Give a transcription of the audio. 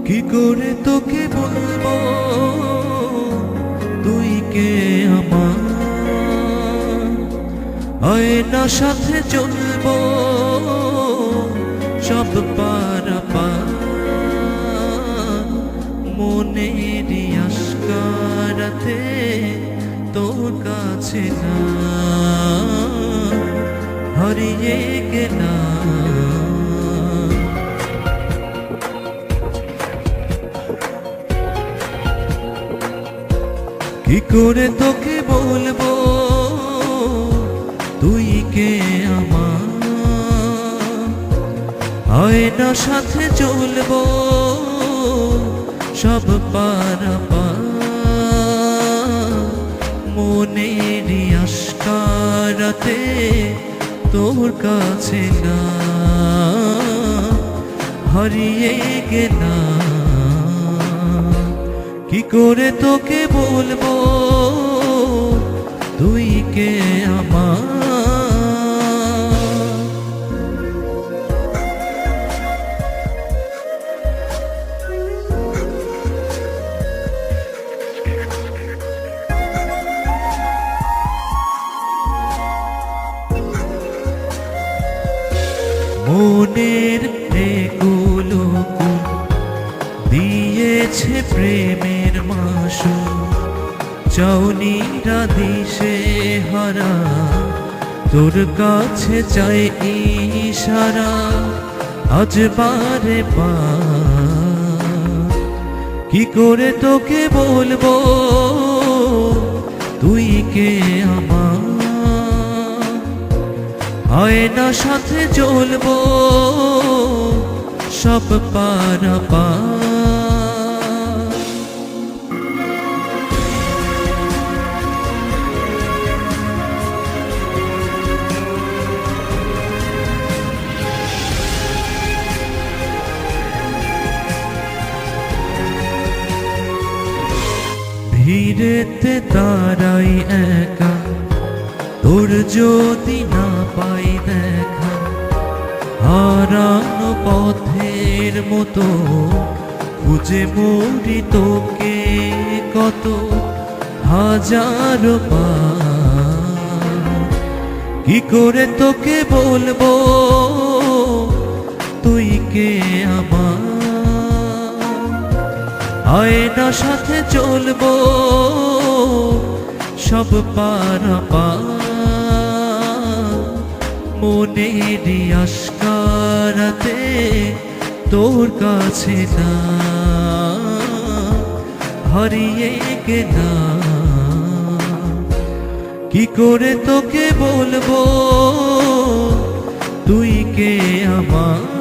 কি করে তোকে বলবো তুই কে আমার, আয়না সাথে চলবো সব পারাপার, মনের আশকারাতে তোর কাছে না হারিয়ে গেলাম। কি করে তোকে বলবো তুই কে আমার, আয়না সাথে চলবো সব পারাপার, মনের আশকারাতে তোর কাছে না হারিয়ে গেলাম। কি করে তোকে বলবো তুই কে আমার। মনের এগুলো দিয়েছে প্রেমের মাসু, চাউনিরা দিশে হারা তোর কাছে চাই ইশারা, আজ বারে বার। কি করে তোকে বলবো তুই কে আমার, আয়না সাথে চলবো সব পারাপার। ভিড়েতে তারাই একা তোর যদি না পাই দেখা, হারানো পথের মতো খুঁজে মরি তোকে কত হাজার বার। কি করে তোকে বলবো তুই কে আমার, আয়না সাথে চলবো সব পারাপার, মনের আশকারাতে তোর কাছে না হারিয়ে গেলাম। কি করে তোকে বলবো তুই কে আমার।